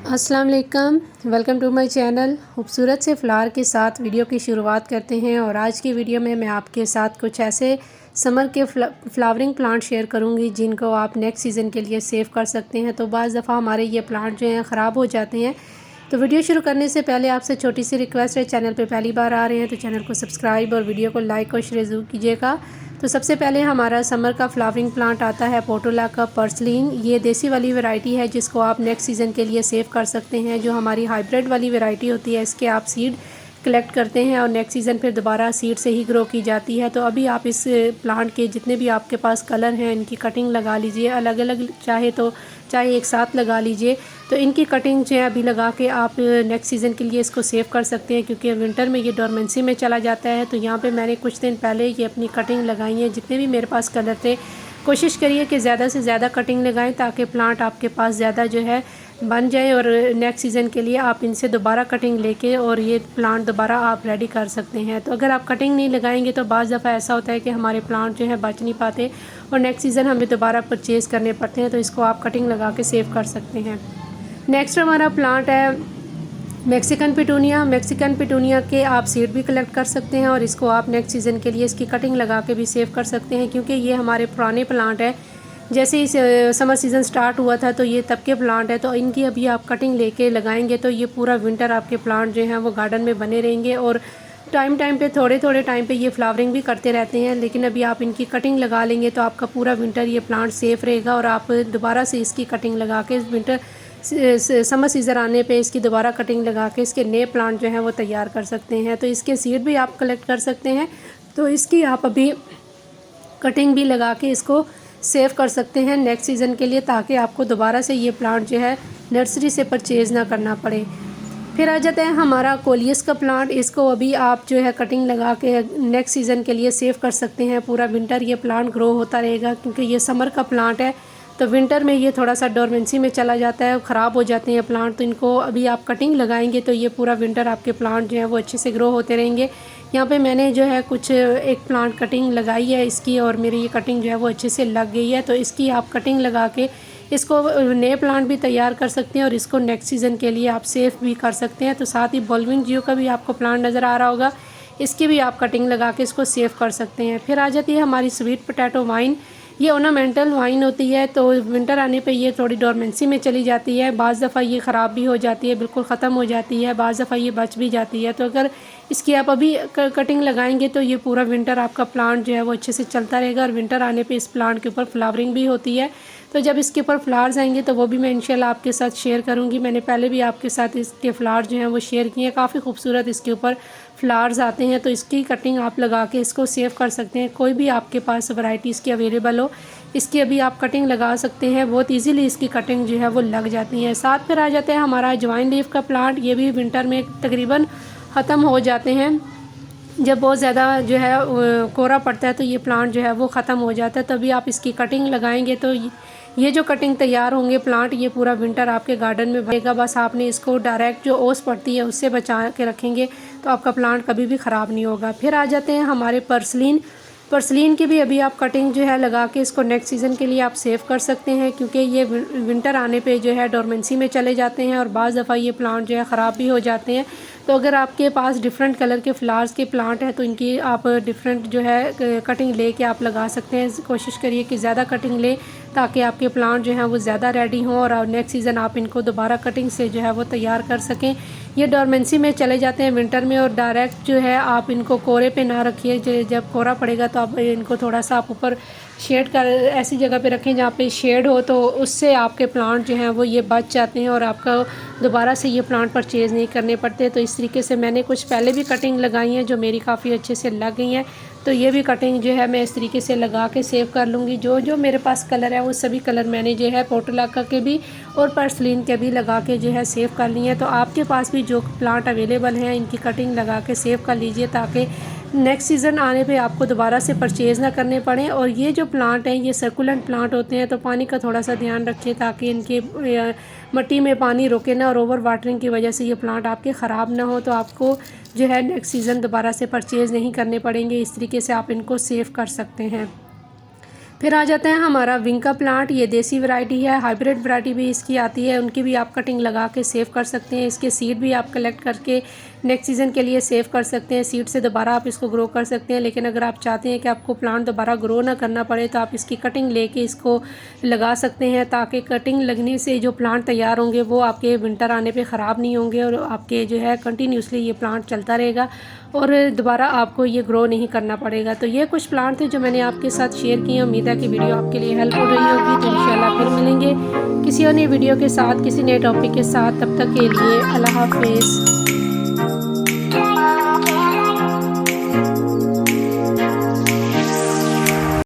अस्सलाम वालेकुम, welcome to my channel. खूबसूरत से फ्लावर के साथ वीडियो की शुरुआत करते हैं और आज की वीडियो में मैं आपके साथ कुछ ऐसे समर के फ्लावरिंग प्लांट शेयर करूंगी जिनको आप नेक्स्ट सीज़न के लिए सेव कर सकते हैं। तो बाज़ दफ़ा हमारे ये प्लांट जो हैं ख़राब हो जाते हैं। तो वीडियो शुरू करने से पहले आपसे छोटी सी रिक्वेस्ट है, चैनल पे पहली बार आ रहे हैं तो चैनल को सब्सक्राइब और वीडियो को लाइक और शेयर ज़रूर कीजिएगा। तो सबसे पहले हमारा समर का फ्लावरिंग प्लांट आता है पोर्टुला का पर्सलिन। ये देसी वाली वैरायटी है जिसको आप नेक्स्ट सीज़न के लिए सेव कर सकते हैं। जो हमारी हाइब्रिड वाली वैरायटी होती है इसके आप सीड कलेक्ट करते हैं और नेक्स्ट सीज़न फिर दोबारा सीड से ही ग्रो की जाती है। तो अभी आप इस प्लांट के जितने भी आपके पास कलर हैं इनकी कटिंग लगा लीजिए, अलग अलग चाहे एक साथ लगा लीजिए। तो इनकी कटिंग जो है अभी लगा के आप नेक्स्ट सीज़न के लिए इसको सेव कर सकते हैं, क्योंकि विंटर में ये डोरमेंसी में चला जाता है। तो यहाँ पे मैंने कुछ दिन पहले ये अपनी कटिंग लगाई है। जितने भी मेरे पास कलर थे, कोशिश करिए कि ज़्यादा से ज़्यादा कटिंग लगाएं ताकि प्लांट आपके पास ज़्यादा जो है बन जाए और नेक्स्ट सीज़न के लिए आप इनसे दोबारा कटिंग लेके और ये प्लांट दोबारा आप रेडी कर सकते हैं। तो अगर आप कटिंग नहीं लगाएंगे तो बाज़ दफ़ा ऐसा होता है कि हमारे प्लांट जो है बच नहीं पाते और नेक्स्ट सीज़न हमें दोबारा परचेज़ करने पड़ते हैं। तो इसको आप कटिंग लगा के सेव कर सकते हैं। नेक्स्ट हमारा प्लांट है मैक्सिकन पिटूनिया। मैक्सिकन पिटूनिया के आप सीड भी कलेक्ट कर सकते हैं और इसको आप नेक्स्ट सीज़न के लिए इसकी कटिंग लगा के भी सेव कर सकते हैं, क्योंकि ये हमारे पुराने प्लांट है। जैसे ही समर सीज़न स्टार्ट हुआ था तो ये तब के प्लांट है। तो इनकी अभी आप कटिंग लेके लगाएंगे तो ये पूरा विंटर आपके प्लांट जो हैं वो गार्डन में बने रहेंगे और टाइम पे थोड़े टाइम पे ये फ्लावरिंग भी करते रहते हैं। लेकिन अभी आप इनकी कटिंग लगा लेंगे तो आपका पूरा विंटर ये प्लांट सेफ रहेगा और आप दोबारा से इसकी कटिंग लगा के विंटर समर सीज़न आने पे इसकी दोबारा कटिंग लगा के इसके नए प्लांट जो हैं वो तैयार कर सकते हैं। तो इसके सीड भी आप कलेक्ट कर सकते हैं। तो इसकी आप अभी कटिंग भी लगा के इसको सेव कर सकते हैं नेक्स्ट सीज़न के लिए, ताकि आपको दोबारा से ये प्लांट जो है नर्सरी से परचेज़ ना करना पड़े। फिर आ जाता है हमारा कोलियस का प्लांट। इसको अभी आप जो है कटिंग लगा के नेक्स्ट सीज़न के लिए सेव कर सकते हैं। पूरा विंटर ये प्लांट ग्रो होता रहेगा, क्योंकि ये समर का प्लांट है। तो विंटर में ये थोड़ा सा डोरमेंसी में चला जाता है, ख़राब हो जाते हैं प्लांट। तो इनको अभी आप कटिंग लगाएंगे तो ये पूरा विंटर आपके प्लांट जो है वो अच्छे से ग्रो होते रहेंगे। यहाँ पे मैंने जो है कुछ एक प्लांट कटिंग लगाई है इसकी और मेरी ये कटिंग जो है वो अच्छे से लग गई है। तो इसकी आप कटिंग लगा के इसको नए प्लांट भी तैयार कर सकते हैं और इसको नेक्स्ट सीज़न के लिए आप सेफ भी कर सकते हैं। तो साथ ही बॉलविन जियो का भी आपको प्लांट नज़र आ रहा होगा, इसकी भी आप कटिंग लगा के इसको सेव कर सकते हैं। फिर आ जाती है हमारी स्वीट पोटैटो वाइन। ये ऑर्नामेंटल वाइन होती है, तो विंटर आने पे ये थोड़ी डोरमेंसी में चली जाती है। बाज़ दफ़ा ये ख़राब भी हो जाती है, बिल्कुल ख़त्म हो जाती है, बाज़ दफ़ा ये बच भी जाती है। तो अगर इसकी आप अभी कटिंग लगाएंगे तो ये पूरा विंटर आपका प्लांट जो है वो अच्छे से चलता रहेगा और विंटर आने पे इस प्लांट के ऊपर फ्लावरिंग भी होती है। तो जब इसके ऊपर फ्लावर्स आएंगे तो वो भी मैं इंशाल्लाह आपके साथ शेयर करूंगी। मैंने पहले भी आपके साथ इसके फ्लावर्स जो हैं वो शेयर किए हैं, काफ़ी खूबसूरत इसके ऊपर फ्लावर्स आते हैं। तो इसकी कटिंग आप लगा के इसको सेव कर सकते हैं। कोई भी आपके पास वैरायटी इसकी अवेलेबल हो, इसकी अभी आप कटिंग लगा सकते हैं। बहुत ईजीली इसकी कटिंग जो है वो लग जाती है। साथ फिर आ जाता है हमारा अजवाइन लीफ का प्लांट। ये भी विंटर में तकरीबन ख़त्म हो जाते हैं। जब बहुत ज़्यादा जो है कोहरा पड़ता है तो ये प्लांट जो है वो ख़त्म हो जाता है। तभी आप इसकी कटिंग लगाएंगे तो ये जो कटिंग तैयार होंगे प्लांट, ये पूरा विंटर आपके गार्डन में बनेगा। बस आपने इसको डायरेक्ट जो ओस पड़ती है उससे बचा के रखेंगे तो आपका प्लांट कभी भी ख़राब नहीं होगा। फिर आ जाते हैं हमारे पर्सलिन। पर्सलिन की भी अभी आप कटिंग जो है लगा के इसको नेक्स्ट सीज़न के लिए आप सेव कर सकते हैं, क्योंकि ये विंटर आने पे जो है डोरमेंसी में चले जाते हैं और बाज़ दफ़ा ये प्लांट जो है ख़राब भी हो जाते हैं। तो अगर आपके पास डिफरेंट कलर के फ्लावर्स के प्लांट हैं तो इनकी आप डिफरेंट जो है कटिंग ले के आप लगा सकते हैं। कोशिश करिए कि ज़्यादा कटिंग लें ताकि आपके प्लांट जो हैं वो ज़्यादा रेडी हों और नेक्स्ट सीज़न आप इनको दोबारा कटिंग से जो है वो तैयार कर सकें। ये डोरमेंसी में चले जाते हैं विंटर में और डायरेक्ट जो है आप इनको कोहरे पे ना रखिए। जब कोहरा पड़ेगा तो आप इनको थोड़ा सा आप ऊपर शेड कर ऐसी जगह पे रखें जहाँ पे शेड हो, तो उससे आपके प्लांट जो हैं वो ये बच जाते हैं और आपका दोबारा से ये प्लांट परचेज़ नहीं करने पड़ते। तो इस तरीके से मैंने कुछ पहले भी कटिंग लगाई हैं जो मेरी काफ़ी अच्छे से लग गई हैं। तो ये भी कटिंग जो है मैं इस तरीके से लगा के सेव कर लूँगी। जो मेरे पास कलर है वो सभी कलर मैंने जो है पोर्टुला के भी और पर्सलिन के भी लगा के जो है सेव कर ली है। तो आपके पास भी जो प्लांट अवेलेबल हैं इनकी कटिंग लगा के सेव कर लीजिए, ताकि नेक्स्ट सीज़न आने पे आपको दोबारा से परचेज़ ना करने पड़े। और ये जो प्लांट हैं ये सर्कुलेंट प्लांट होते हैं, तो पानी का थोड़ा सा ध्यान रखिए ताकि इनके मिट्टी में पानी रोके ना और ओवर वाटरिंग की वजह से ये प्लांट आपके ख़राब ना हो। तो आपको जो है नेक्स्ट सीज़न दोबारा से परचेज़ नहीं करने पड़ेंगे। इस तरीके से आप इनको सेव कर सकते हैं। फिर आ जाता है हमारा विंग का प्लांट। ये देसी वैरायटी है, हाइब्रिड वैरायटी भी इसकी आती है, उनकी भी आप कटिंग लगा के सेव कर सकते हैं। इसके सीड भी आप कलेक्ट करके नेक्स्ट सीज़न के लिए सेव कर सकते हैं। सीड से दोबारा आप इसको ग्रो कर सकते हैं। लेकिन अगर आप चाहते हैं कि आपको प्लांट दोबारा ग्रो ना करना पड़े तो आप इसकी कटिंग लेके इसको लगा सकते हैं, ताकि कटिंग लगने से जो प्लांट तैयार होंगे वो आपके विंटर आने पे ख़राब नहीं होंगे और आपके जो है कंटिन्यूसली ये प्लांट चलता रहेगा और दोबारा आपको ये ग्रो नहीं करना पड़ेगा। तो ये कुछ प्लांट थे जो मैंने आपके साथ शेयर किए। उम्मीद है कि वीडियो आपके लिए हेल्प हो रही होगी। तो इंशाल्लाह फिर मिलेंगे किसी और नई वीडियो के साथ, किसी नए टॉपिक के साथ। तब तक के लिए अल्लाह हाफिज़।